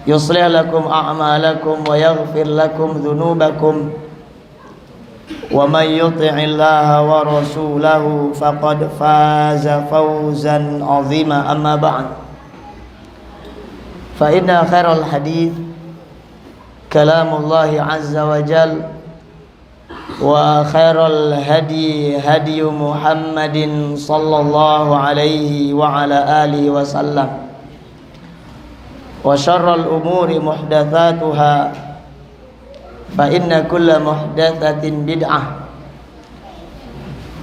يصلح لكم أعمالكم ويغفر لكم ذنوبكم ومن يطع الله ورسوله فقد فاز فوزا عظيما أما بعد فإن خير الحديث كلام الله عز وجل وخير الهدي هدي محمد صلى الله عليه وعلى آله وسلم وشر الأمور محدثاتها فإن كل محدثة بدعة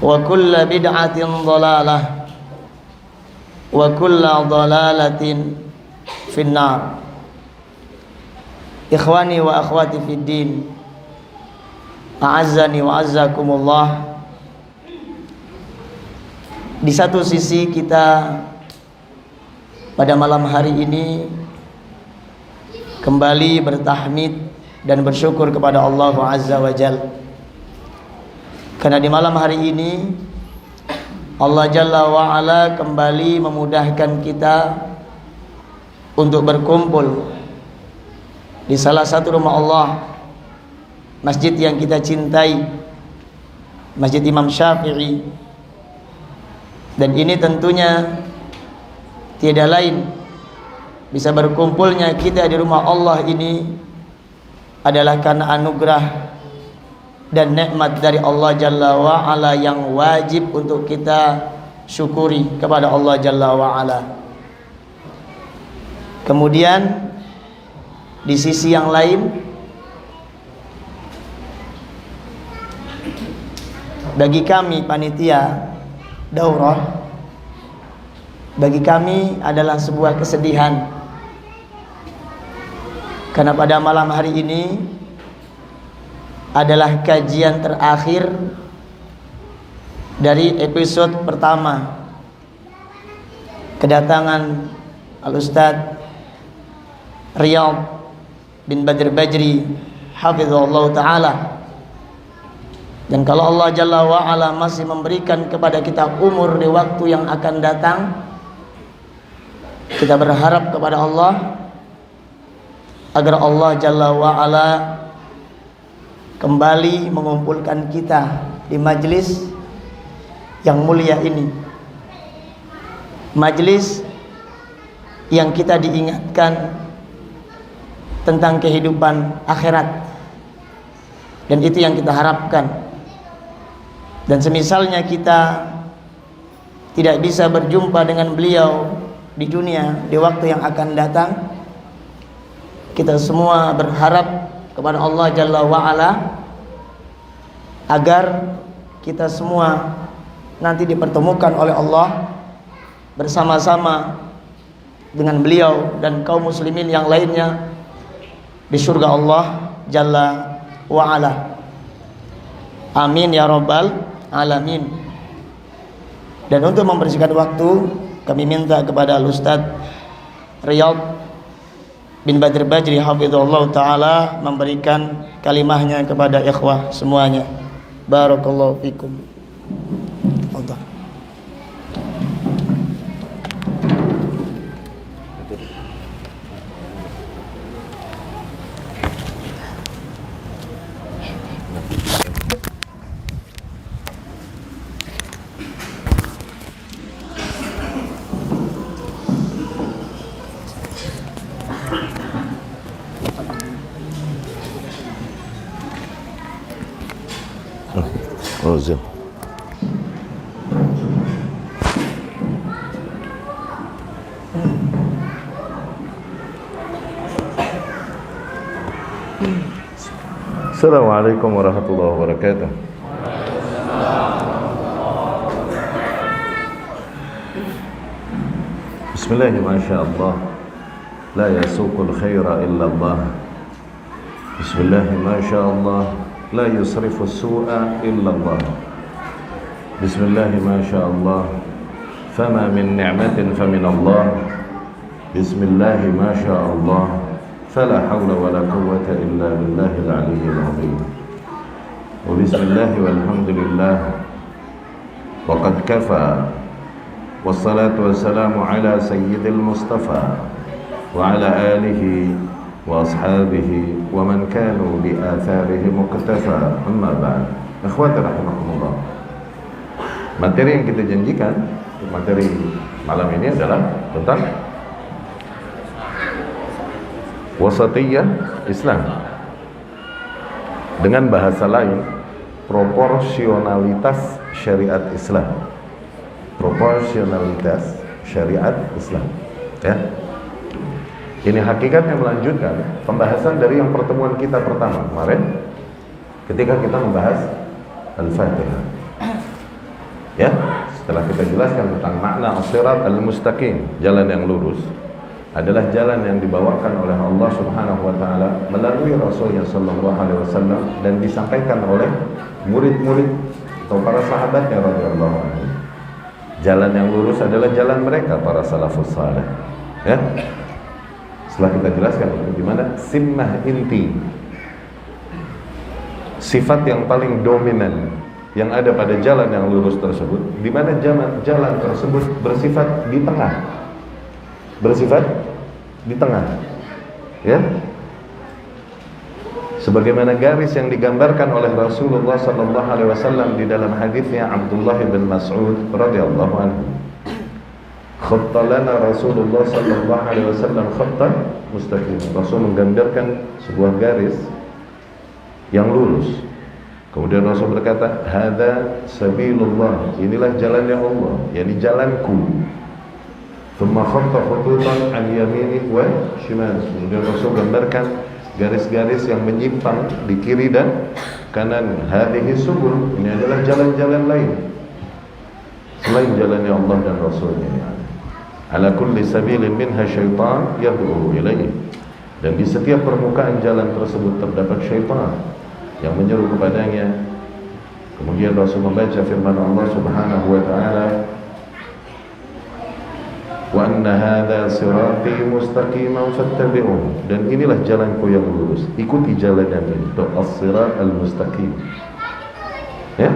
وكل بدعة ضلالة وكل ضلالة في النار. Ikhwani wa akhwati fid din, a'azzani wa azzakumullah. Di satu sisi kita pada malam hari ini kembali bertahmid dan bersyukur kepada Allah Azza wa Jalla, karena di malam hari ini Allah Jalla wa Ala kembali memudahkan kita untuk berkumpul di salah satu rumah Allah, masjid yang kita cintai, Masjid Imam Syafi'i. Dan ini tentunya tiada lain, bisa berkumpulnya kita di rumah Allah ini adalah karena anugerah dan nikmat dari Allah Jalla wa Ala yang wajib untuk kita syukuri kepada Allah Jalla wa Ala. Kemudian di sisi yang lain, bagi kami panitia daurah, bagi kami adalah sebuah kesedihan, karena pada malam hari ini adalah kajian terakhir dari episode pertama kedatangan Al-Ustadz Riyadh bin Badr Bajri hafizahullah ta'ala. Dan kalau Allah Jalla wa'ala masih memberikan kepada kita umur di waktu yang akan datang, kita berharap kepada Allah agar Allah Jalla wa'ala kembali mengumpulkan kita di majlis yang mulia ini, majlis yang kita diingatkan tentang kehidupan akhirat, dan itu yang kita harapkan. Dan semisalnya kita tidak bisa berjumpa dengan beliau di dunia di waktu yang akan datang, kita semua berharap kepada Allah Jalla wa'ala agar kita semua nanti dipertemukan oleh Allah bersama-sama dengan beliau dan kaum muslimin yang lainnya di surga Allah Jalla wa'ala. Amin ya rabbal alamin. Dan untuk membersihkan waktu, kami minta kepada Al-Ustadz Riyadh bin Badr Bajri hafizahullah ta'ala memberikan kalimahnya kepada ikhwah semuanya. Barakallahu fikum. Rozim. Assalamualaikum warahmatullahi wabarakatuh. Bismillah, masyaallah. La yasuqul khaira illa Allah. Bismillah, masyaallah. La yusrifu su'a illa Allah. Bismillah, masyaallah. Fama min ni'matin famin Allah. Bismillah, masyaallah. فلا حول ولا قوة إلا بالله العلي العظيم وبسم الله والحمد لله وقد كفى والصلاة والسلام على سيد المصطفى وعلى آله وأصحابه ومن كانوا بآثارهم مقتفى أما بعد إخواتي رحمكم الله. Materi yang kita janjikan, materi malam ini adalah tentang wasatiyah Islam. Dengan bahasa lain, proporsionalitas syariat Islam. Proporsionalitas syariat Islam. Ya. Ini hakikatnya melanjutkan pembahasan dari yang pertemuan kita pertama kemarin ketika kita membahas Al-Fatihah. Ya, setelah kita jelaskan tentang makna as-sirat al-mustaqim, jalan yang lurus adalah jalan yang dibawakan oleh Allah Subhanahu wa taala melalui Rasulnya sallallahu alaihi wasallam dan disampaikan oleh murid-murid atau para sahabatnya radhiyallahu anhu. Jalan yang lurus adalah jalan mereka para salafus saleh. Ya. Setelah kita jelaskan di mana simmah inti, sifat yang paling dominan yang ada pada jalan yang lurus tersebut, di mana jalan tersebut bersifat di tengah. Bersifat di tengah. Ya. Sebagaimana garis yang digambarkan oleh Rasulullah sallallahu alaihi wasallam di dalam hadisnya Abdullah bin Mas'ud radhiyallahu anhu. Khatta lana Rasulullah sallallahu alaihi wasallam khattan mustaqim. Rasul menggambarkan sebuah garis yang lurus. Kemudian Rasul berkata, "Hadza sabilullah." Inilah jalannya Allah, yakni jalanku. Thumma khatta khututan an yamini wa shimal. Kemudian Rasul gambarkan garis-garis yang menyimpang di kiri dan kanan. Hadhihi subul. Ini adalah jalan-jalan lain selain jalannya Allah dan Rasulnya. Ala kulli sabilin minha syaitan yad'u ilaihi. Dan di setiap permukaan jalan tersebut terdapat syaitan yang menyeru kepadanya. Kemudian Rasul membaca firman Allah Subhanahu wa taala, "Wa anna hadza sirati mustaqiman fattabi'uhu." Dan inilah jalanku yang lurus, ikuti jalan yang ini. Itu as-sirat al-mustaqim. Ya.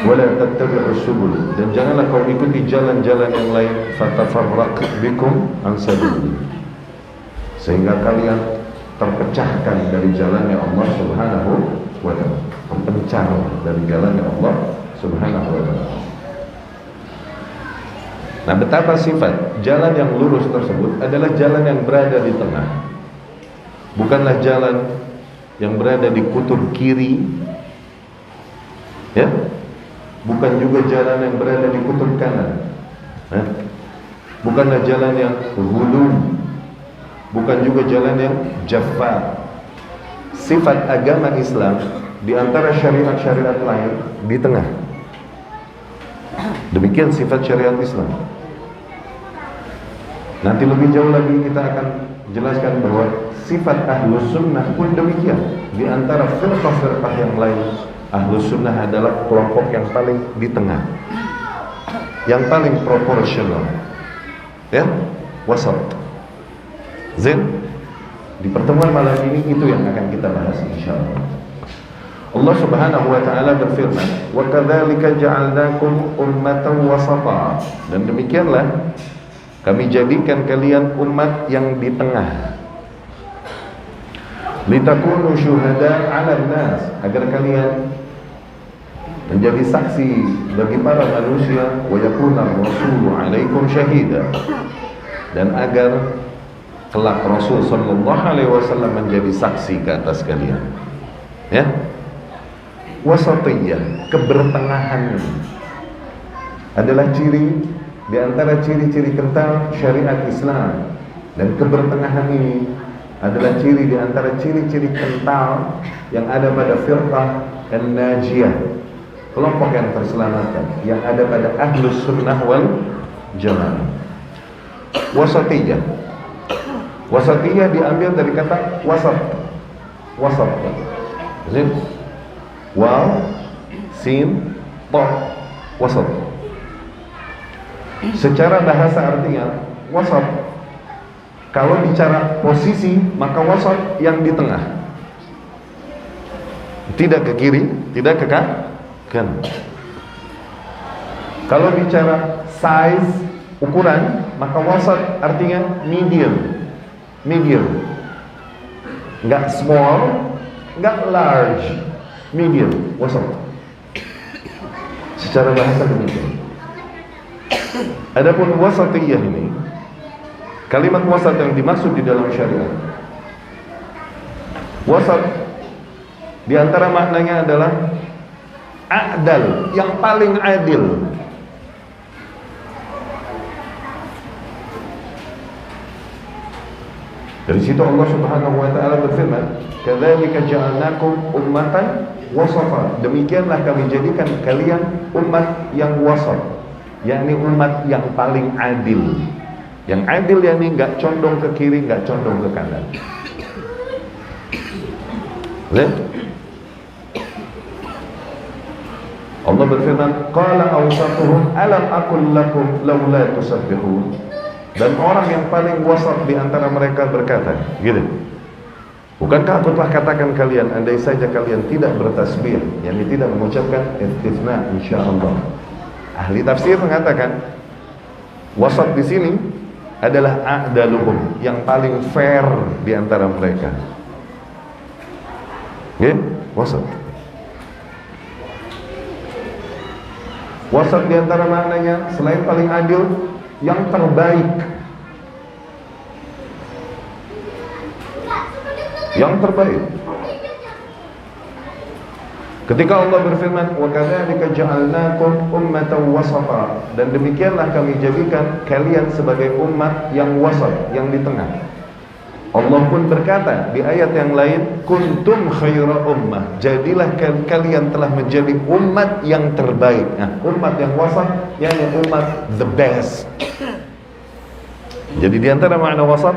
Wala tattabi'us subul. Dan janganlah kau ikuti jalan-jalan yang lain, fatafarraq bikum an sabilihi. Sehingga kalian terpecahkan dari jalannya Allah Subhanahu wa ta'ala, terpencar dari jalannya Allah Subhanahu wa ta'ala. Nah, betapa sifat jalan yang lurus tersebut adalah jalan yang berada di tengah. Bukanlah jalan yang berada di kutub kiri. Ya. Bukan juga jalan yang berada di kutub kanan. Bukanlah jalan yang hulum. Bukan juga jalan yang jaffa. Sifat agama Islam di antara syariat-syariat lain di tengah. Demikian sifat syariat Islam. Nanti lebih jauh lagi kita akan jelaskan bahwa sifat Ahlus Sunnah pun demikian. Di antara firqah-firqah yang lain, Ahlus Sunnah adalah kelompok yang paling di tengah, yang paling proporsional. Ya, wasat. Zain, di pertemuan malam ini itu yang akan kita bahas insyaallah. Allah Subhanahu wa taala berfirman, "Wa kadzalika ja'alnakum ummatan wasata." Dan demikianlah kami jadikan kalian umat yang di tengah. Litakunu syuhada 'alan nas, agar kalian menjadi saksi bagi para manusia, wa yakuna rasulu 'alaikum syahida. Dan agar kelak Rasul sallallahu alaihi wasallam menjadi saksi ke atas kalian. Ya. Wasatiyah, kebertengahan adalah ciri di antara ciri-ciri kental syariat Islam, dan kebertengahan ini adalah ciri di antara ciri-ciri kental yang ada pada firqah an-najiyah, kelompok yang terselamatkan, yang ada pada Ahlus Sunnah wal Jamaah. Wasatiyah. Wasatiyah diambil dari kata wasat. Wasat. Zin. Waw, sin, ta, wasat. Secara bahasa artinya wasat. Kalau bicara posisi, maka wasat yang di tengah. Tidak ke kiri, tidak ke kanan. Kalau bicara size, ukuran, maka wasat artinya medium. Medium. nggak small, nggak large, medium, wasat. Secara bahasa demikian. Adapun wasatiyah ini, kalimat wasat yang dimaksud di dalam syariat, wasat di antara maknanya adalah a'dal, yang paling adil. Dari situ Allah Subhanahu wa taala berfirman, "Kadzalika ja'alnakum ummatan wasata." Demikianlah kami jadikan kalian umat yang wasat, yakni umat yang paling adil. Yang adil yakni enggak condong ke kiri, enggak condong ke kanan. Lihat. Allah berfirman, "Qala awsatuhum alam aqul lakum laula tusabbihun." Dan orang yang paling wasat di antara mereka berkata, gitu. Bukankah aku telah katakan kalian, andai saja kalian tidak bertasbih, yakni tidak mengucapkan istifna insyaallah. Ahli tafsir mengatakan wasat di sini adalah a'daluhum, yang paling fair di antara mereka. Ya, wasat. Wasat di antara maknanya selain paling adil, yang terbaik. Yang terbaik. Ketika Allah berfirman, "Wa kadzalika ja'alnakum ummatan wasata," dan demikianlah kami jadikan kalian sebagai umat yang wasat, yang di tengah. Allah pun berkata di ayat yang lain, "Kuntum khaira ummah." Jadilah kalian telah menjadi umat yang terbaik. Nah, umat yang wasat, yakni umat the best. Jadi di antara makna wasat,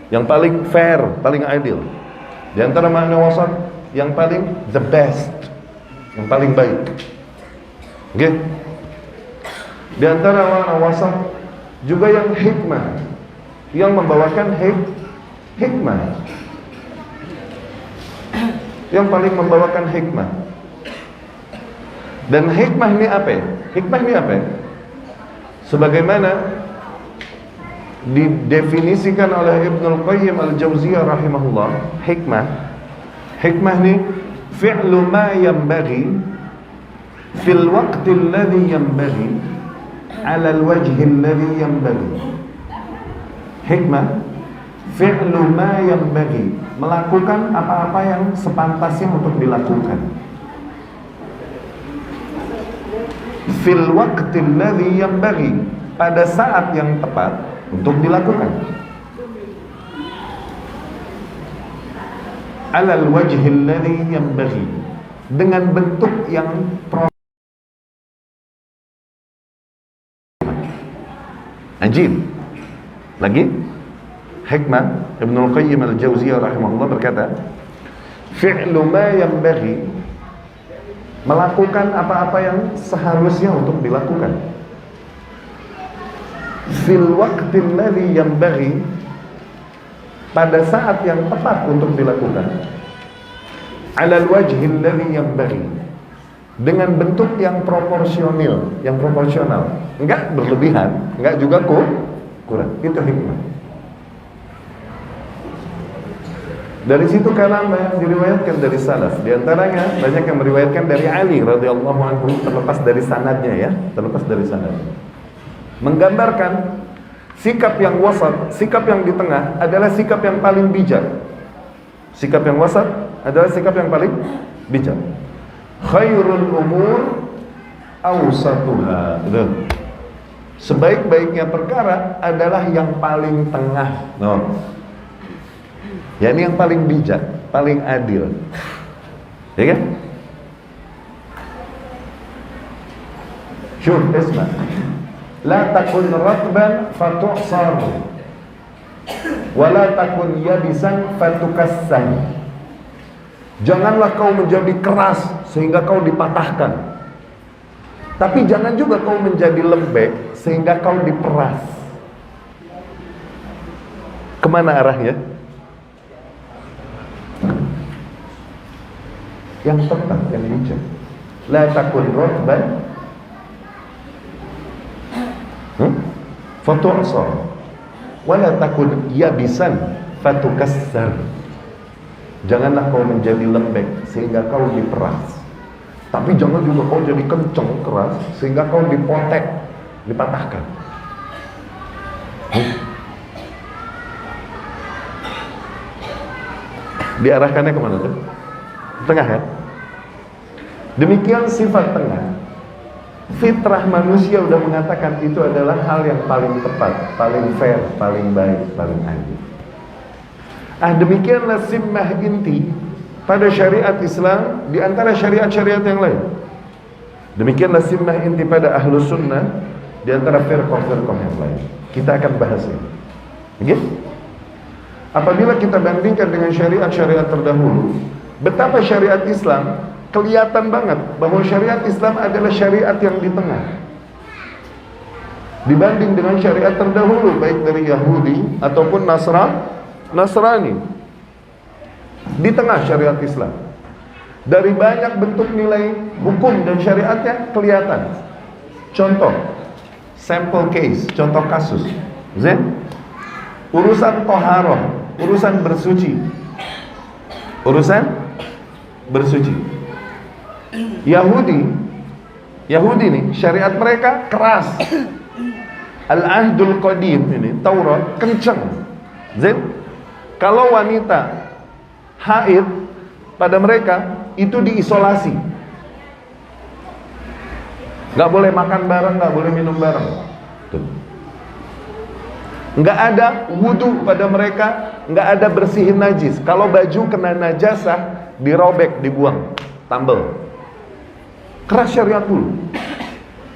yang paling fair, paling adil. Di antara makna wasat, yang paling the best, yang paling baik. Oke? Di antara makna wasat juga yang hikmah, yang membawakan hikmah, yang paling membawakan hikmah. Dan hikmah ini apa? Hikmah ini apa? Sebagaimana didefinisikan oleh Ibnul Qayyim Al-Jauziyah rahimahullah, hikmah ini fi'lu ma yanbaghi fil waqti alladhi yanbaghi ala al-wajhi alladhi yanbaghi. Hikmah fi'lu ma yanbaghi, melakukan apa-apa yang sepantasnya untuk dilakukan. Fil waqti alladhi yanbaghi, pada saat yang tepat untuk dilakukan. Alal wajhi alladhi yanbaghi, dengan bentuk yang ajib. Lagi hikmah, Ibnul Qayyim Al-Jauziyah rahimahullah berkata, fi'lu ma yanbaghi, melakukan apa-apa yang seharusnya untuk dilakukan. Fil waqti alladhi yanbaghi, pada saat yang tepat untuk dilakukan. Alal wajhi alladhi yanbaghi, dengan bentuk yang proporsional, enggak berlebihan, enggak juga kurang. Itu hikmah. Dari situ kalam yang diriwayatkan dari salaf, di antaranya banyak yang meriwayatkan dari Ali radhiyallahu anhu, terlepas dari sanadnya ya, menggambarkan sikap yang wasat, sikap yang di tengah adalah sikap yang paling bijak. Sikap yang wasat adalah sikap yang paling bijak. Khairul umur awsatuha. Sebaik-baiknya perkara adalah yang paling tengah. yakni yang paling bijak, paling adil. Ya kan? Syuf, isma. La takun ratban fatu'sar, wa la takun yabisan fatukassan. Janganlah kau menjadi keras sehingga kau dipatahkan, tapi jangan juga kau menjadi lembek sehingga kau diperas. Kemana arahnya? Yang tepat, yang bijak. La takun ratban fatu'sar, wa la takun yabisan fatukassar. Janganlah kau menjadi lembek sehingga kau diperas. Tapi jangan juga kau jadi kenceng keras sehingga kau dipotek, dipatahkan. Diarahkannya kemana tuh? Tengah ya? Demikian sifat tengah. Fitrah manusia udah mengatakan itu adalah hal yang paling tepat, paling fair, paling baik, paling adil. Demikianlah simmah inti pada syariat Islam di antara syariat-syariat yang lain. Demikianlah simmah inti pada Ahlus Sunnah di antara firqah-firqah yang lain. Kita akan bahas ini. Okay? Apabila kita bandingkan dengan syariat-syariat terdahulu, betapa syariat Islam kelihatan banget bahwa syariat Islam adalah syariat yang di tengah. Dibanding dengan syariat terdahulu baik dari Yahudi ataupun Nasrani. Di tengah syariat Islam. Dari banyak bentuk nilai hukum dan syariatnya kelihatan. Contoh, sample case, contoh kasus. Urusan toharoh, urusan bersuci. Yahudi nih, syariat mereka keras. Al-Ahdul Qadim ini, Taurat, kencang. Kalau wanita haid pada mereka itu diisolasi, nggak boleh makan bareng, nggak boleh minum bareng. Nggak ada wudu pada mereka, nggak ada bersihin najis. Kalau baju kena najasah, dirobek, dibuang, tambel. Keras syariat dulu.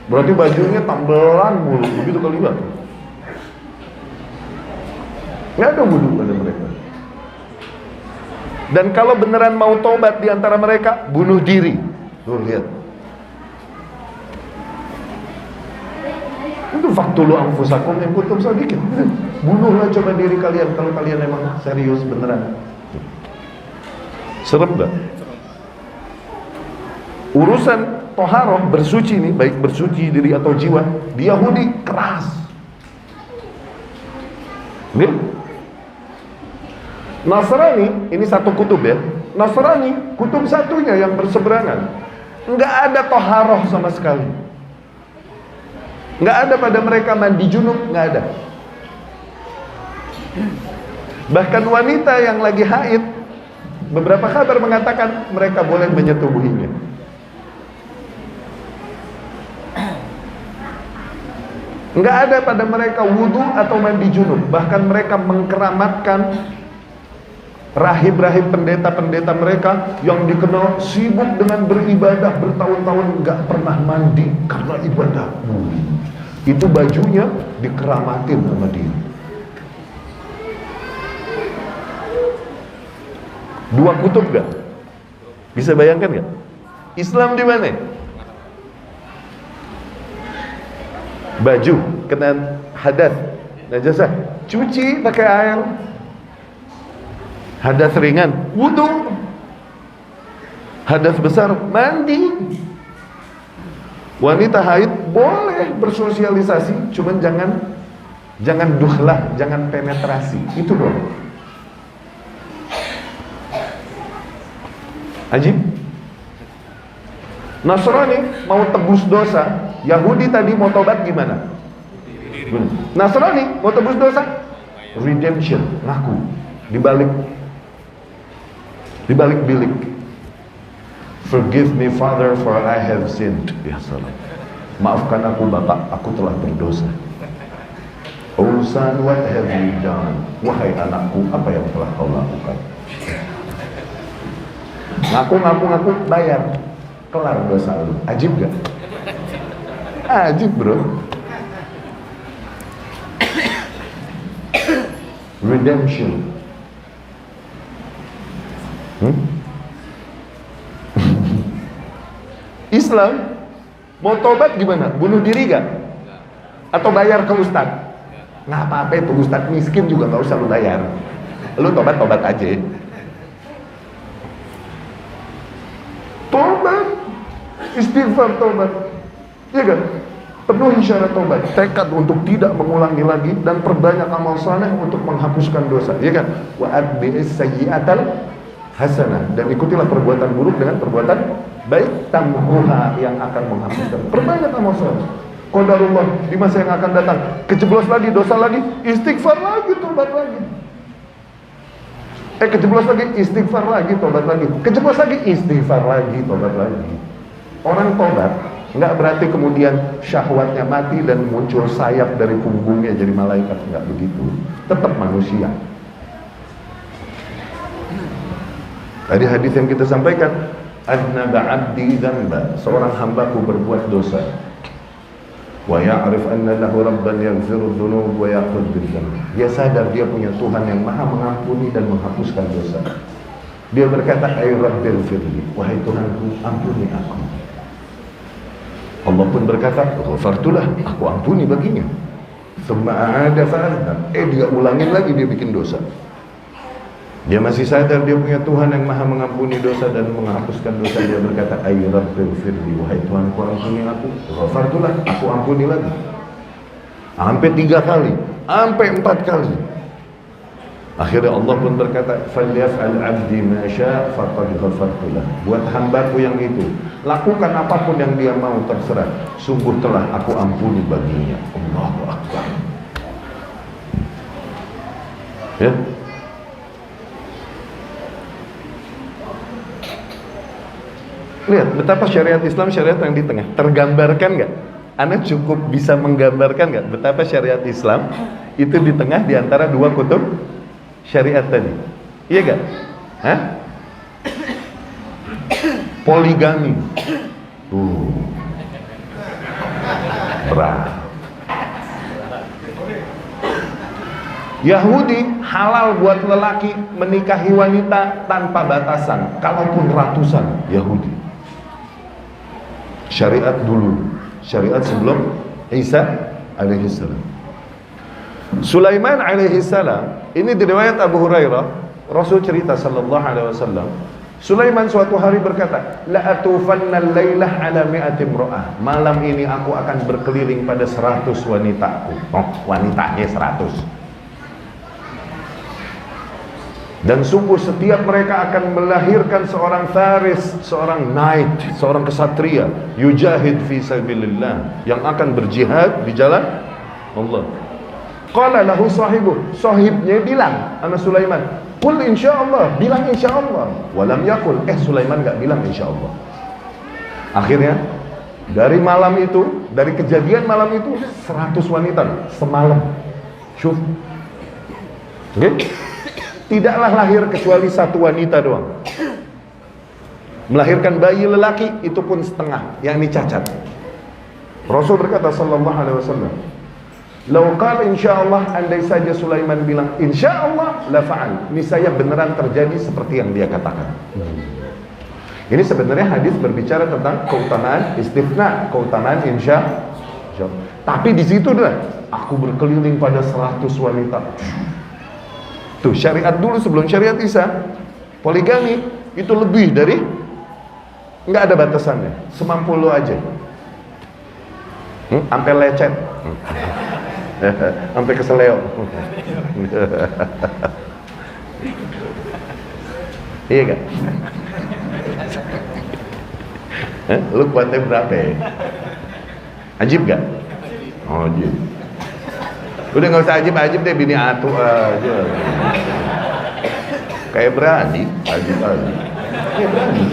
Berarti bajunya tambelan mulu, begitu kali ya. Nggak ada wudu pada mereka. Dan kalau beneran mau tobat di antara mereka, bunuh diri. Tuh lihat. Itu faktulu anfusakum in kuntum shadiqin. Bunuhlah coba diri kalian kalau kalian memang serius beneran. Serem enggak? Urusan toharoh, bersuci nih, baik bersuci diri atau jiwa, di Yahudi keras. Nih. Nasrani, ini satu kutub ya. Nasrani, kutub satunya yang berseberangan. Enggak ada toharoh sama sekali. Enggak ada pada mereka mandi junub, enggak ada. Bahkan wanita yang lagi haid, beberapa kabar mengatakan mereka boleh menyetubuhinya. Enggak ada pada mereka wudu atau mandi junub. Bahkan mereka mengkeramatkan rahib-rahib pendeta-pendeta mereka yang dikenal sibuk dengan beribadah bertahun-tahun enggak pernah mandi karena ibadah. Itu bajunya dikeramatin sama dia. Dua kutub gak? Bisa bayangkan gak? Islam di mana? Baju kena hadas, najasah, cuci pakai air. Hadas ringan, wudu. Hadas besar, mandi. Wanita haid boleh bersosialisasi, cuman jangan duhlah, jangan penetrasi. Itu boleh. Ajib. Nasrani mau tebus dosa, Yahudi tadi mau tobat gimana? Nasrani mau tebus dosa, redemption, ngaku, dibalik bilik. Forgive me Father for I have sinned. Ya salam. Maafkan aku Bapak, aku telah berdosa. Oh son, what have you done? Wahai anakku, apa yang telah kau lakukan? Ngaku, bayar. Kelar dosa lu. Ajib gak? Ajib bro. Redemption. Islam mau tobat gimana? Bunuh diri gak? Atau bayar ke ustad? Nggak apa-apa itu, ustad miskin juga gak usah lu bayar. Lu tobat aja. Tobat, istighfar tobat, ya kan? Penuhi syarat tobat, tekad untuk tidak mengulangi lagi dan perbanyak amal saleh untuk menghapuskan dosa, ya kan? Wa atbi'is sayyi'atal hasanah, dan ikutilah perbuatan buruk dengan perbuatan baik, tamhuha yang akan menghapuskan. Perbanyak amal soleh. Qadarullah, di masa yang akan datang kejeblos lagi, dosa lagi, istighfar lagi, tobat lagi. Kejeblos lagi, istighfar lagi, tobat lagi. Kejeblos lagi, istighfar lagi, tobat lagi. Orang tobat nggak berarti kemudian syahwatnya mati dan muncul sayap dari punggungnya jadi malaikat, nggak begitu. Tetap manusia. Tadi hadis yang kita sampaikan, adnaba abdi dzamba, seorang hambaku berbuat dosa. Wa ya'rif anna lahu rabban yaghfiru dzunub wa ya'khudh bidzanb. Dia sadar dia punya Tuhan yang Maha mengampuni dan menghapuskan dosa. Dia berkata, ay rabbil firli, wahai Tuhanku, ampuni aku. Allah pun berkata, ghafartulah, aku ampuni baginya. Tsumma a'ada fa'adnab. Dia ulangin lagi, dia bikin dosa. Dia masih sadar dia punya Tuhan yang Maha mengampuni dosa dan menghapuskan dosa. Dia berkata, ay rabbil firli, wahai Tuhanku, ampuni aku. Ghafartulah, aku ampuni lagi. Sampai 3 kali, sampai 4 kali. Akhirnya Allah pun berkata, falyaf'al 'abdi ma syaa' faqad ghafartulah. Buat hambaku yang itu, lakukan apapun yang dia mau, terserah. Sungguh telah aku ampuni baginya. Allahu Akbar. Ya. Lihat betapa syariat Islam, syariat yang di tengah. Tergambarkan nggak? Anda cukup bisa menggambarkan nggak betapa syariat Islam itu di tengah di antara dua kutub syariat tadi? Iya nggak? Hah? Poligami. Berat. Yahudi halal buat lelaki menikahi wanita tanpa batasan, kalaupun ratusan. Yahudi. Syariat dulu, syariat sebelum Isa alaihissalam. Sulaiman alaihissalam, ini diriwayat Abu Hurairah, Rasul cerita sallallahu alaihi wasallam, Sulaiman suatu hari berkata, la atufanna al-lailah ala mi'ati imra'ah. Malam ini aku akan berkeliling pada 100 wanitaku. Oh, wanitanya 100. Dan sungguh setiap mereka akan melahirkan seorang faris, seorang knight, seorang kesatria, yujahid fi sabilillah, yang akan berjihad di jalan Allah. Qala lahu sahibu, sahibnya bilang, ana Sulaiman, qul insyaallah, bilang insyaallah. Walam yaqul, Sulaiman enggak bilang insyaallah. Akhirnya dari malam itu, dari kejadian malam itu 100 wanita semalam. Syuf. Oke? Tidaklah lahir kecuali 1 wanita doang. Melahirkan bayi lelaki itu pun setengah, yakni cacat. Rasul berkata sallallahu alaihi wasallam, "Lau qala insyaallah, andai saja Sulaiman bilang insyaallah la fa'al." Niscaya beneran terjadi seperti yang dia katakan. Ini sebenarnya hadis berbicara tentang keutamaan istifna, keutamaan insya. Tapi di situ dah, aku berkeliling pada 100 wanita. Tuh, syariat dulu sebelum syariat Isa, poligami itu lebih dari, nggak ada batasannya, semampu lo aja. Sampai lecet, sampai keseleo. Iya kan? Lu kuatnya berapa ya? Ajib gak? Oh, ajib. Udah gak usah ajib-ajib deh, bini atu aja. Kayak berani, ajib aja. Kayak berani.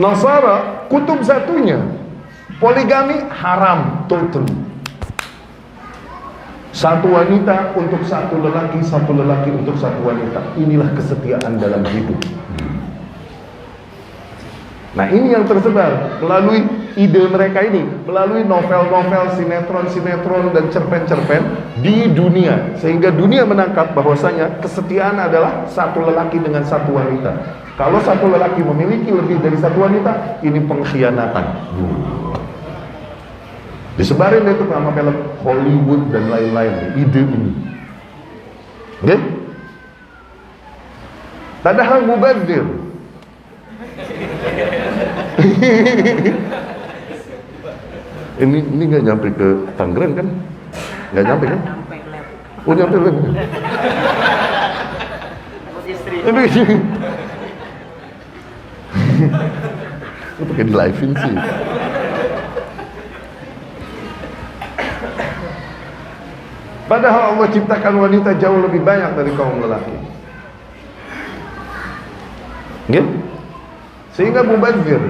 Nasara, kutub satunya, poligami haram total. 1 wanita untuk 1 lelaki, 1 lelaki untuk 1 wanita. Inilah kesetiaan dalam hidup. Nah, ini yang tersebar melalui ide mereka ini, melalui novel-novel, sinetron-sinetron dan cerpen-cerpen di dunia, sehingga dunia menangkap bahwasanya kesetiaan adalah 1 lelaki dengan 1 wanita. Kalau 1 lelaki memiliki lebih dari 1 wanita, ini pengkhianatan. Disebarin itu sama film Hollywood dan lain-lain, ide ini. Oke? Padahal mubadzir. ini nggak nyampe ke Tangerang kan? Nggak nyampe kan? Oh nyampe lagi. Itu pakai di live-in sih. Padahal Allah ciptakan wanita jauh lebih banyak dari kaum lelaki. Gitu? Sehingga mubazir,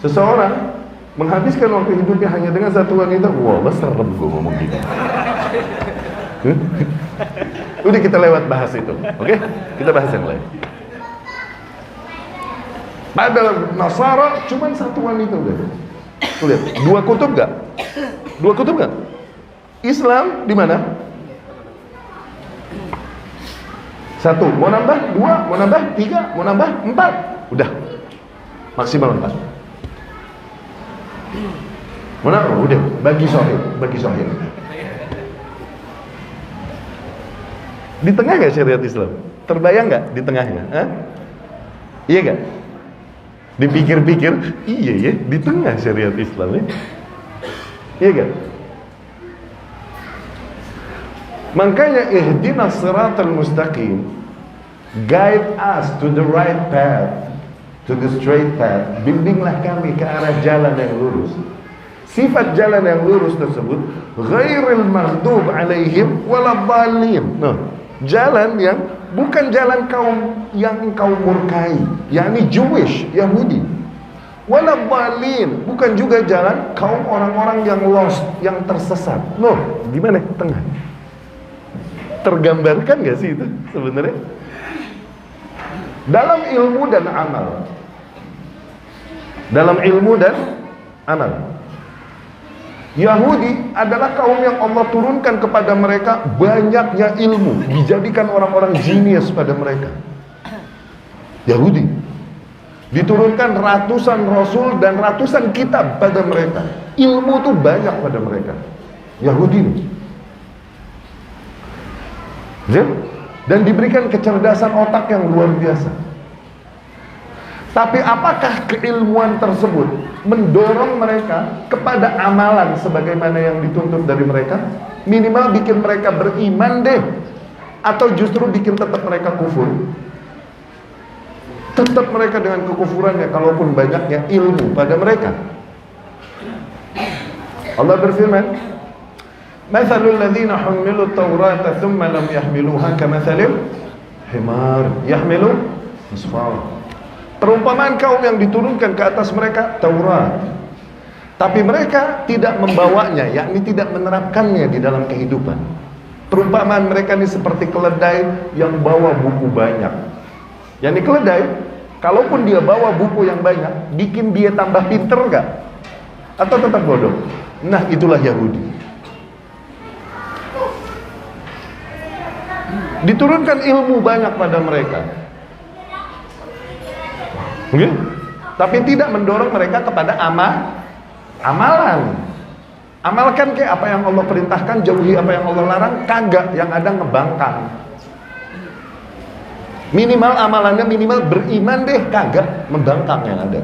seseorang menghabiskan waktu hidupnya hanya dengan satu wanita. Wah, serem gue ngomong gini. Udah kita lewat bahas itu, oke? Kita bahas yang lain. Pada Nasara cuma satu wanita udah. Tuh lihat, dua kutub gak? Dua kutub gak? Islam di mana? Satu, mau nambah dua, mau nambah tiga, mau nambah empat, udah maksimal empat. Mau nambah, udah bagi sohib, bagi sohib. Di tengah gak syariat Islam? Terbayang gak di tengahnya? Hah? Iya gak? Dipikir-pikir, iya ya, di tengah syariat Islam ya. Iya gak? Makanya ihdinas siratal mustaqim, guide us to the right path, to the straight path. Bimbinglah kami ke arah jalan yang lurus. Sifat jalan yang lurus tersebut ghairil maghdub alaihim waladhdallin. Nah, jalan yang bukan jalan kaum yang engkau murkai, yakni Jewish, Yahudi. Waladhdallin, bukan juga jalan kaum orang-orang yang lost, yang tersesat. No, di mana? Tengah. Tergambarkan gak sih itu sebenarnya? Dalam ilmu dan amal. Dalam ilmu dan amal. Yahudi adalah kaum yang Allah turunkan kepada mereka banyaknya ilmu, dijadikan orang-orang jenius pada mereka. Yahudi diturunkan ratusan rasul dan ratusan kitab pada mereka. Ilmu tuh banyak pada mereka. Yahudi nih. Dan diberikan kecerdasan otak yang luar biasa. Tapi apakah keilmuan tersebut mendorong mereka kepada amalan sebagaimana yang dituntut dari mereka? Minimal bikin mereka beriman deh. Atau justru bikin tetap mereka kufur? Tetap mereka dengan kekufurannya, kalaupun banyaknya ilmu pada mereka. Allah berfirman, Mathalul ladzina humilut Taurata thumma lam yahmiluha kamathalil himar yahmilu asfar. Perumpamaan kaum yang diturunkan ke atas mereka Taurat, tapi mereka tidak membawanya, yakni tidak menerapkannya di dalam kehidupan. Perumpamaan mereka ini seperti keledai yang bawa buku banyak. Yakni keledai, kalaupun dia bawa buku yang banyak, bikin dia tambah pinter gak? Atau tetap bodoh? Nah, itulah Yahudi. Diturunkan ilmu banyak pada mereka, okay? Tapi tidak mendorong mereka kepada amalan. Amalkan kayak apa yang Allah perintahkan, jauhi apa yang Allah larang. Kagak, yang ada ngebangkang. Minimal amalannya minimal beriman deh, kagak, membangkang yang ada.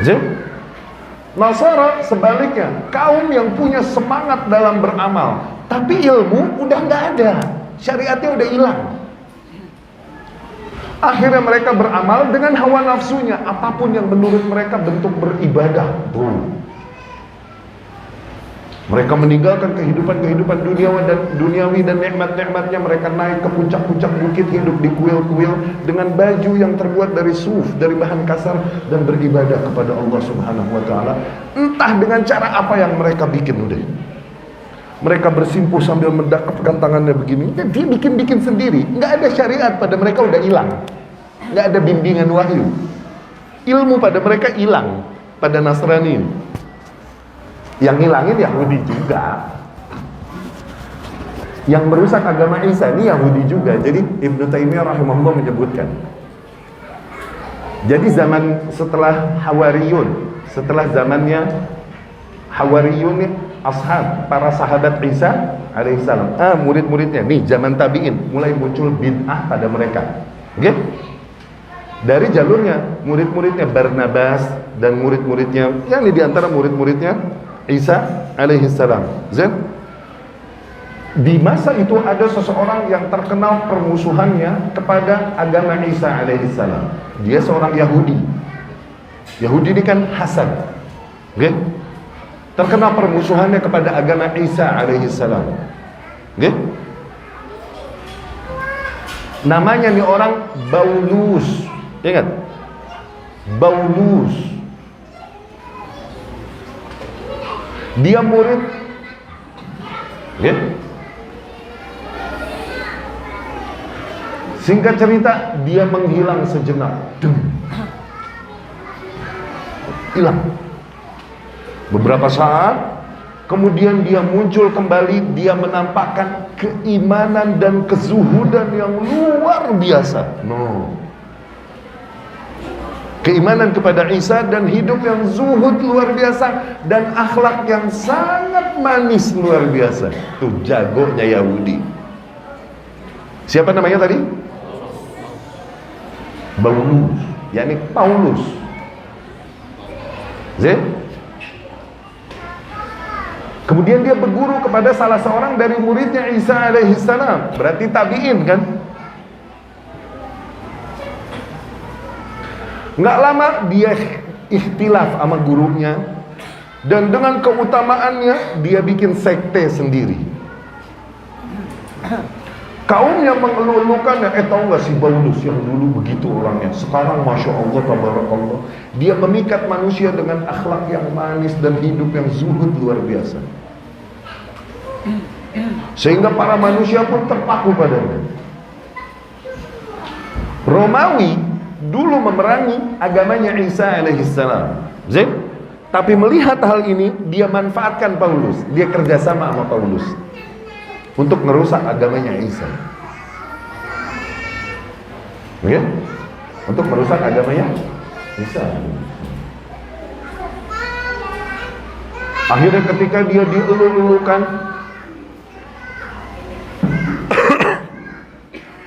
Jadi Nasara sebaliknya, kaum yang punya semangat dalam beramal, tapi ilmu udah nggak ada, syariatnya udah hilang. Akhirnya mereka beramal dengan hawa nafsunya, apapun yang menurut mereka bentuk beribadah. Mereka meninggalkan kehidupan duniawi dan nikmat-nikmatnya. Mereka naik ke puncak-puncak bukit, hidup di kuil-kuil dengan baju yang terbuat dari suf, dari bahan kasar, dan beribadah kepada Allah Subhanahu wa taala. Entah dengan cara apa yang mereka bikin udah. Mereka bersimpuh sambil mendekapkan tangannya begini. Dia bikin-bikin sendiri. Nggak ada syariat pada mereka, udah hilang. Nggak ada bimbingan wahyu. Ilmu pada mereka hilang. Pada Nasrani. Yang ngilangin Yahudi juga. Yang merusak agama Isa ini Yahudi juga. Jadi Ibnu Taimiyah rahimahullah menyebutkan, jadi zaman setelah Hawariyun, setelah zamannya Hawariyun, ashab, para sahabat Isa alaihissalam, murid-muridnya nih, zaman tabi'in, mulai muncul bid'ah pada mereka. Oke? Dari jalurnya murid-muridnya Barnabas dan murid-muridnya, yang di antara murid-muridnya Isa alaihissalam. Di masa itu ada seseorang yang terkenal permusuhannya kepada agama Isa alaihissalam. Dia seorang Yahudi. Yahudi ini kan hasad, okay? Terkenal permusuhannya kepada agama Isa alaihissalam, okay? Namanya nih orang Baulus. Ingat, Baulus. Dia murid, okay? Singkat cerita, dia menghilang sejenak. Hilang. Beberapa saat kemudian dia muncul kembali. Dia menampakkan keimanan dan kezuhudan yang luar biasa. Keimanan kepada Isa dan hidup yang zuhud luar biasa, dan akhlak yang sangat manis luar biasa. Tuh jagonya Yahudi. Siapa namanya tadi? Baulus, yakni Paulus. Kemudian dia berguru kepada salah seorang dari muridnya Isa alaihissalam. Berarti tabi'in kan? Nggak lama dia ikhtilaf sama gurunya, dan dengan keutamaannya dia bikin sekte sendiri. Kaum yang mengeluh-elukan, tahu nggak si Paulus yang dulu begitu orangnya, sekarang masya Allah tabarakallah, dia memikat manusia dengan akhlak yang manis dan hidup yang zuhud luar biasa, sehingga para manusia pun terpaku padanya. Romawi dulu memerangi agamanya Isa alaihissalam, tapi melihat hal ini, dia manfaatkan Paulus, dia kerjasama sama Paulus untuk merusak agamanya Isa. Oke? Untuk merusak agamanya Isa. Akhirnya ketika dia dielulukan,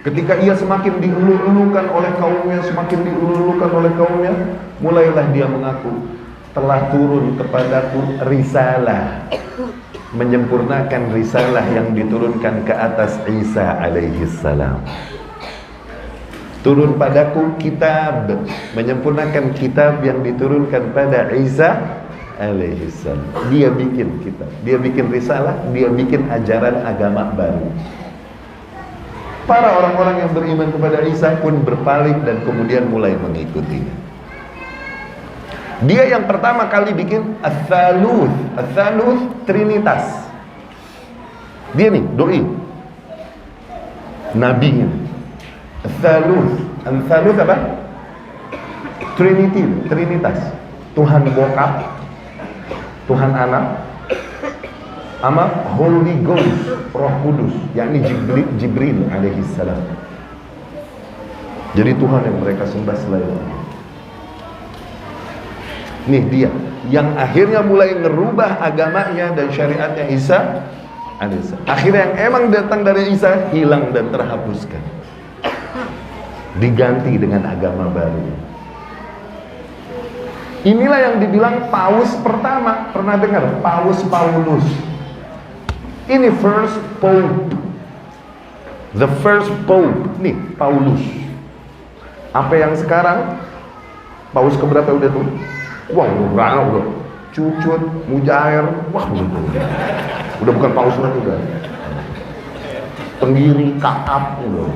ketika ia semakin dielulukan oleh kaumnya, mulailah dia mengaku, telah turun kepadaku risalah, menyempurnakan risalah yang diturunkan ke atas Isa alaihissalam. Turun padaku kitab, menyempurnakan kitab yang diturunkan pada Isa alaihissalam. Dia bikin kitab, dia bikin risalah, dia bikin ajaran agama baru. Para orang-orang yang beriman kepada Isa pun berpaling dan kemudian mulai mengikutinya. Dia yang pertama kali bikin Ats-Tsaluts, Trinitas. Dia nih doi, nabinya. Ats-Tsaluts apa? Trinitas. Tuhan bokap, Tuhan anak, sama Holy Ghost, Roh Kudus, yakni Jibril alaihissalam. Jadi Tuhan yang mereka sembah selain Allah. Nih dia yang akhirnya mulai ngerubah agamanya dan syariatnya Isa alaihissalam. Akhirnya yang emang datang dari Isa hilang dan terhapuskan, diganti dengan agama baru. Inilah yang dibilang Paus pertama. Pernah dengar Paus Paulus? Ini first Pope, the first Pope. Nih Paulus. Apa yang sekarang Paus keberapa udah tuh? Wah, udah cucut, mujair, wah udah bukan Paus lagi udah. Penggiri, kakap, udah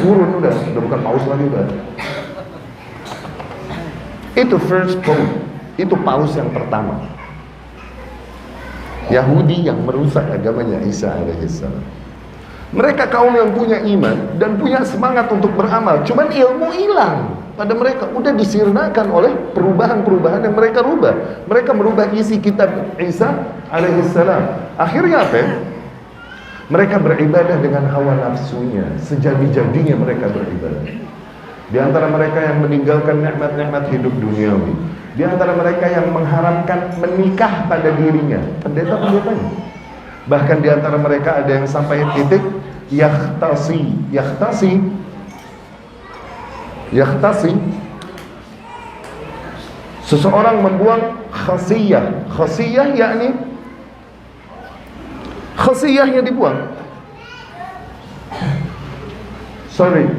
turun udah bukan Paus lagi udah. Itu first Pope, itu Paus yang pertama. Yahudi yang merusak agamanya Isa alaihissalam. Mereka kaum yang punya iman dan punya semangat untuk beramal, cuman ilmu hilang pada mereka, udah disirnakan oleh perubahan-perubahan yang mereka rubah. Mereka merubah isi kitab Isa alaihissalam. Akhirnya apa? Mereka beribadah dengan hawa nafsunya, sejadi-jadinya mereka beribadah. Di antara mereka yang meninggalkan nikmat-nikmat hidup duniawi, di antara mereka yang mengharamkan menikah pada dirinya, pendeta-pendetanya. Bahkan di antara mereka ada yang sampai titik yahtasi. Seseorang membuang khasiyah yakni khasiyahnya dibuang.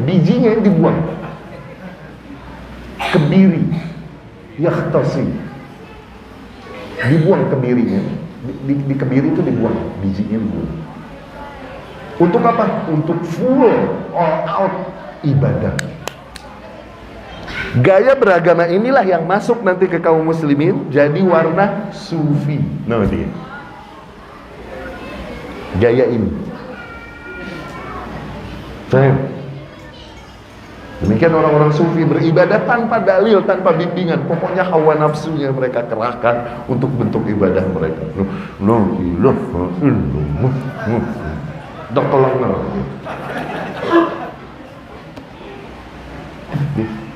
bijinya dibuang. Kebiri, yahtasi, dibuang kebirinya. Di kebiri itu dibuang, bijinya dibuang. Untuk apa? Untuk full all out ibadah. Gaya beragama inilah yang masuk nanti ke kaum muslimin jadi warna sufi. Nah dia gaya ini. Faham? Demikian orang-orang sufi beribadah tanpa dalil, tanpa bimbingan. Pokoknya hawa nafsunya mereka kerahkan untuk bentuk ibadah mereka. La ilaha illallah. Dekelang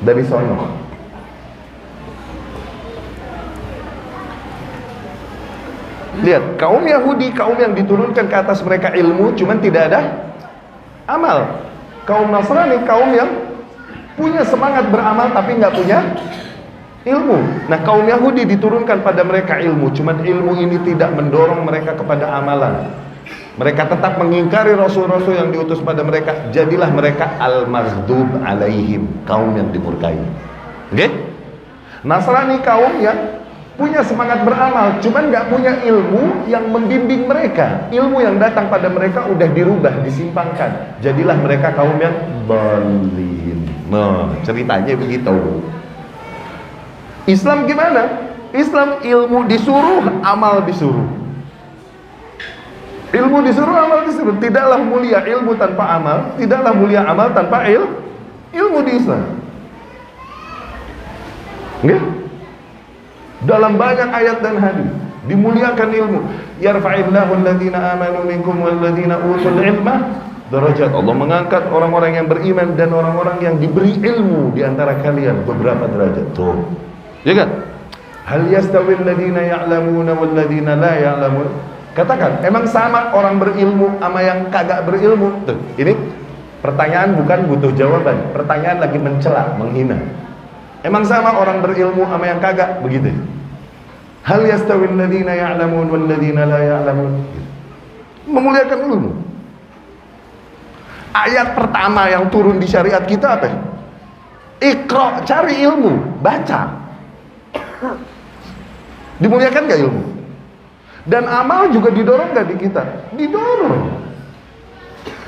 dari sono. Lihat, kaum Yahudi, kaum yang diturunkan ke atas mereka ilmu, cuman tidak ada amal. Kaum Nasrani, kaum yang punya semangat beramal tapi nggak punya ilmu. Nah, kaum Yahudi diturunkan pada mereka ilmu, cuman ilmu ini tidak mendorong mereka kepada amalan. Mereka tetap mengingkari rasul-rasul yang diutus pada mereka. Jadilah mereka al-maghdub alaihim, kaum yang dimurkai. Oke? Nasrani kaum yang punya semangat beramal, cuman nggak punya ilmu yang membimbing mereka. Ilmu yang datang pada mereka udah dirubah, disimpangkan. Jadilah mereka kaum yang balin. Nah, ceritanya begitu. Islam gimana? Islam ilmu disuruh, amal disuruh. Ilmu disuruh, amal disuruh. Tidaklah mulia ilmu tanpa amal, tidaklah mulia amal tanpa ilmu di Islam. Nggak? Dalam banyak ayat dan hadis dimuliakan ilmu. Yarfa'illahu alladhina amanu minkum walladhina utul ilma darajat. Allah mengangkat orang-orang yang beriman dan orang-orang yang diberi ilmu di antara kalian beberapa derajat. Tuh. Ya kan? Hal yastawi alladhina ya'lamuna walladhina la ya'lamun? Katakan, emang sama orang berilmu sama yang kagak berilmu? Tuh, ini pertanyaan bukan butuh jawaban. Pertanyaan lagi mencela, menghina. Emang sama orang berilmu sama yang kagak? Begitu. Hal yastawil ladzina ya'lamun wal ladzina la ya'lamun. Memuliakan ilmu. Ayat pertama yang turun di syariat kita apa? Iqra, cari ilmu, baca. Dimuliakan gak ilmu? Dan amal juga didorong gak di kita? Didorong.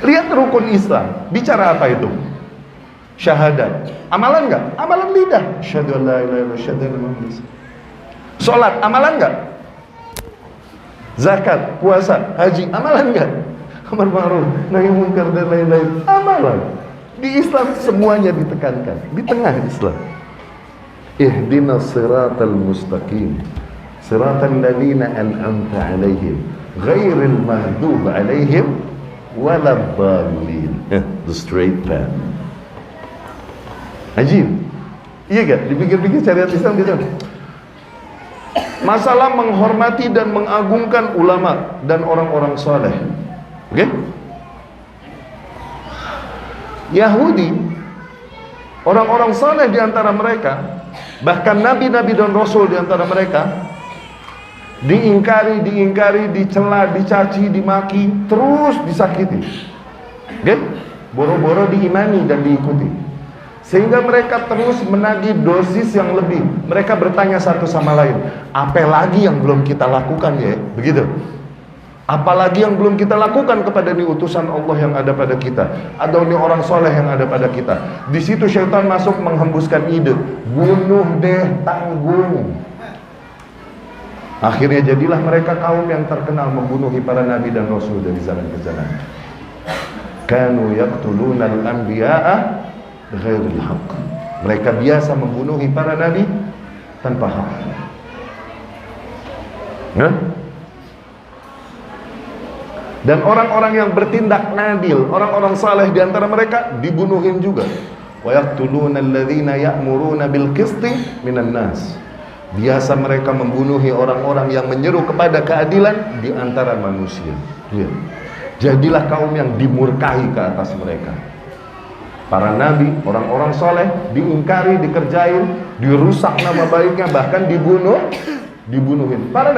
Lihat rukun Islam, bicara apa itu? Syahadat. Amalan gak? Amalan lidah. Asyhadu an la ilaha illallah, asyhadu anna Muhammadan rasulullah. Salat, amalan gak? Zakat, puasa, haji, amalan gak? Amar ma'ruf, nahi munkar dan lain-lain, amalan. Di Islam semuanya ditekankan. Di tengah Islam. Ihdinas siratal mustaqim, siratal ladzina an'amta 'alaihim, ghairil maghdub 'alaihim waladdallin. The straight path. Ajib. Iya gak? Dipikir-pikir syariat Islam gitu. Masalah menghormati dan mengagungkan ulama dan orang-orang soleh. Oke? Yahudi, orang-orang soleh di antara mereka, bahkan nabi-nabi dan rasul di antara mereka, diingkari, dicela, dicaci, dimaki, terus disakiti. Oke? Boro-boro diimani dan diikuti. Sehingga mereka terus menagih dosis yang lebih. Mereka bertanya satu sama lain, apa lagi yang belum kita lakukan ya? Begitu. Apalagi yang belum kita lakukan kepada ni utusan Allah yang ada pada kita, atau ni orang soleh yang ada pada kita. Di situ syaitan masuk menghembuskan ide, bunuh deh, tanggung. Akhirnya jadilah mereka kaum yang terkenal membunuhi para nabi dan rasul dari zaman ke zaman. Kanu yaqtuluna al-anbiya'a bighairil haqq. Mereka biasa membunuhi para nabi tanpa hak. Nah? Dan orang-orang yang bertindak nadil, orang-orang saleh di antara mereka dibunuhin juga. Wa yaqtuluna alladhina ya'muruna bil qisti minan nas. Biasa mereka membunuhi orang-orang yang menyeru kepada keadilan di antara manusia. Ya. Jadilah kaum yang dimurkai ke atas mereka. Para nabi, orang-orang soleh diingkari, dikerjain, dirusak nama baiknya, bahkan dibunuhin. Para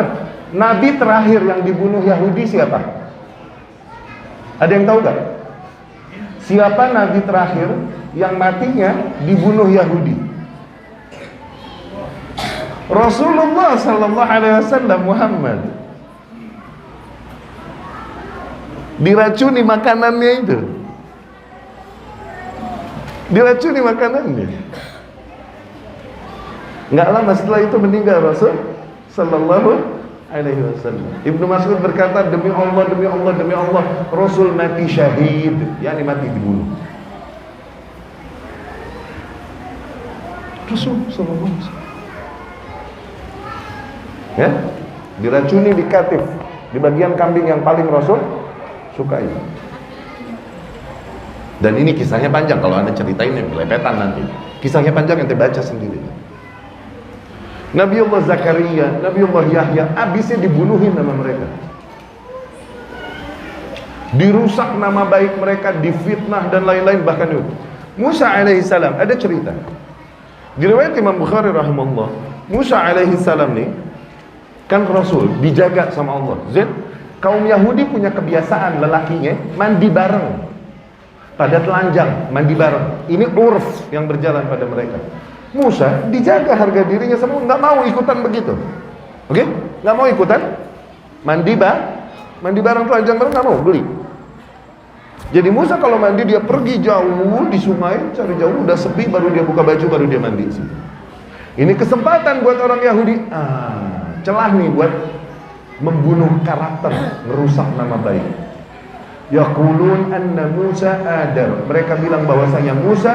nabi terakhir yang dibunuh Yahudi siapa? Ada yang tahu gak? Siapa nabi terakhir yang matinya dibunuh Yahudi? Rasulullah sallallahu alaihi wasallam Muhammad. Diracuni makanannya itu. Diracuni makanannya. Enggak lama setelah itu meninggal Rasul sallallahu alaihi wasallam. Ibnu Mas'ud berkata, demi Allah, demi Allah, demi Allah, Rasul mati syahid, yakni mati dibunuh. Rasul sallallahu alaihi wasallam. Ya, diracuni di katif, di bagian kambing yang paling Rasul sukai. Dan ini kisahnya panjang, kalau Anda ceritain yang belepetan nanti. Kisahnya panjang, ente baca sendiri. Nabiullah Zakaria, Nabiullah Yahya, abisnya dibunuhin nama mereka. Dirusak nama baik mereka, difitnah dan lain-lain. Bahkan itu Musa alaihissalam, ada cerita di riwayat Imam Bukhari rahimahullah. Musa alaihissalam nih kan Rasul, dijaga sama Allah. Kaum Yahudi punya kebiasaan lelakinya mandi bareng pada telanjang, mandi bareng. Ini urf yang berjalan pada mereka. Musa dijaga harga dirinya semua, nggak mau ikutan begitu. Oke? Nggak mau ikutan mandi bareng telanjang bareng, nggak mau, beli. Jadi Musa kalau mandi dia pergi jauh di sungai, cari jauh, udah sepi baru dia buka baju, baru dia mandi. Ini kesempatan buat orang Yahudi, celah nih buat membunuh karakter, merusak nama baik. Yaqulun anna Musa adar. Mereka bilang bahwasanya Musa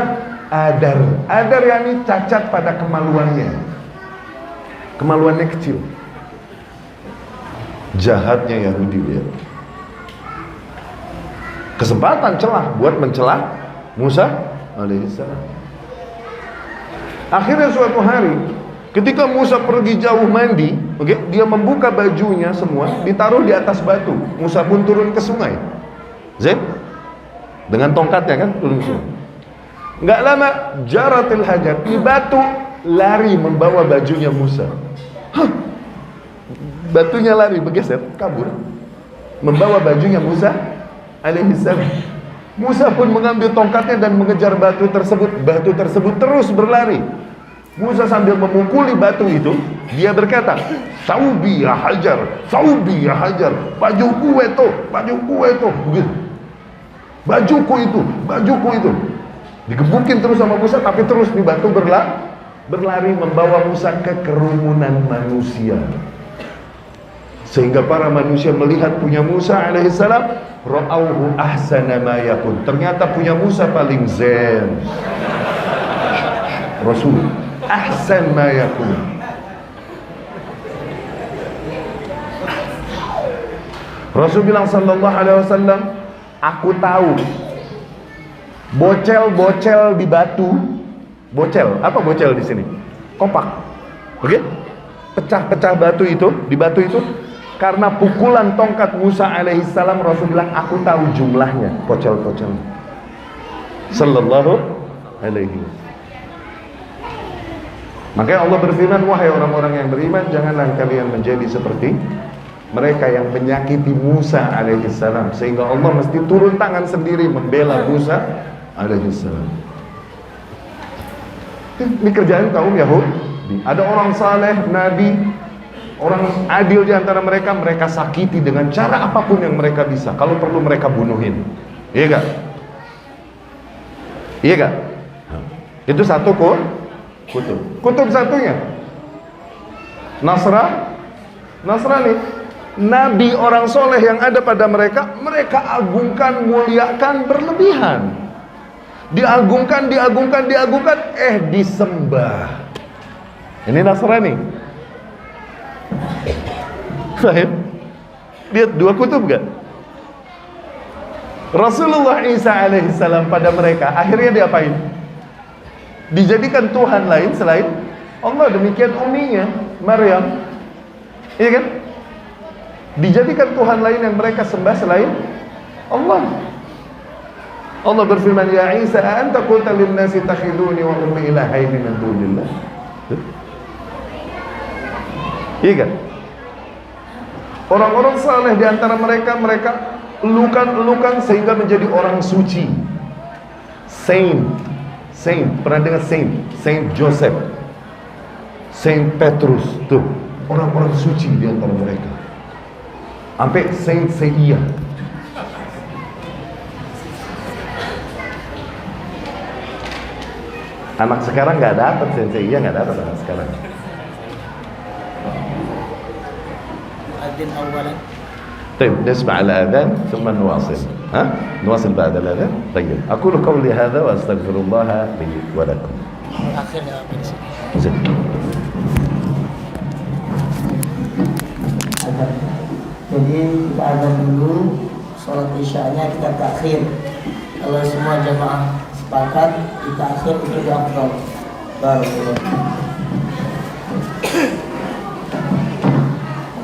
adar. Adar yakni cacat pada kemaluannya. Kemaluannya kecil. Jahatnya Yahudi lihat. Kesempatan celah buat mencela Musa alaihissalam. Akhirnya suatu hari ketika Musa pergi jauh mandi, dia membuka bajunya semua, ditaruh di atas batu. Musa pun turun ke sungai. Dengan tongkatnya kan turun ke sungai. Nggak lama jaratil hajar, di batu lari membawa bajunya Musa. Batunya lari bergeser, kabur, membawa bajunya Musa alaihissalam. Musa pun mengambil tongkatnya dan mengejar batu tersebut. Batu tersebut terus berlari. Musa sambil memukuli batu itu, dia berkata, "Saubi ya hajar, saubi ya hajar, bajuku itu, bajuku itu." Begitu. Bajuku itu. Digebukin terus sama Musa, tapi terus di batu berlari membawa Musa ke kerumunan manusia. Sehingga para manusia melihat punya Musa alaihissalam, ra'auhu ahsana ma yakun. Ternyata punya Musa paling zen. Rasul ahsan ma yakun. Rasul bilang sallallahu alaihi wasallam, aku tahu bocel-bocel di batu. Bocel, apa bocel di sini? Kopak. Oke? Pecah-pecah batu itu, di batu itu karena pukulan tongkat Musa alaihissalam. Rasul bilang, aku tahu jumlahnya, bocel-bocel. Sallallahu alaihi wasallam. Makanya Allah berfirman, wahai orang-orang yang beriman, janganlah kalian menjadi seperti mereka yang menyakiti Musa alaihissalam, sehingga Allah mesti turun tangan sendiri membela Musa alaihissalam. Ini kerjaan kaum Yahudi. Ada orang saleh, nabi, orang adil di antara mereka, mereka sakiti dengan cara apapun yang mereka bisa. Kalau perlu mereka bunuhin. Iya gak? Iya gak? Itu satu kutub. Kutub satunya Nasrani. Nabi orang soleh yang ada pada mereka, mereka agungkan, muliakan berlebihan. Diagungkan, disembah. Ini Nasrani. Fahim? Lihat dua kutub gak? Rasulullah Isa alaihissalam pada mereka akhirnya diapain? Dijadikan Tuhan lain selain Allah. Demikian umminya Maryam. Iya kan? Dijadikan Tuhan lain yang mereka sembah selain Allah. Allah berfirman, ya Isa, anta qulta lin-nasi takhiduni wa ummi ilahaini min dunillah. Iya kan? Orang-orang saleh di antara mereka elukan sehingga menjadi orang suci. Saint, pernah dengar Saint Joseph, Saint Petrus, tuh orang-orang suci di antara mereka. Sampai Saint Seiya. Anak sekarang nggak dapat Saint Seiya, nggak dapat anak sekarang. Adin awalan. طيب نسمع الأذان ثم نواصل. نواصل بعد الأذان. طيب أقول قولي هذا وأستغفر الله لي ولكم. Akhirnya apa di sini? زين. Jadi kita azan dulu, sholat isyanya kita takhir. Kalau semua jamaah sepakat kita akhir itu lebih afdal. Barakallahu.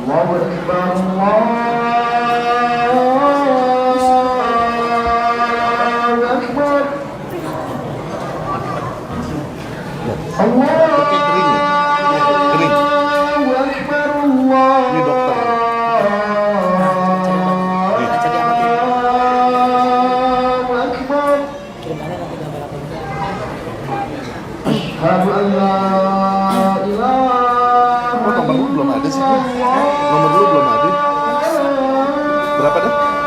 Allahu Akbar, Allahu Akbar. Allahu Akbar, Ini dokter. Asyhadu an la ilaha Nomor lu belum ada sih. Nomor lu belum ada. Berapa dah?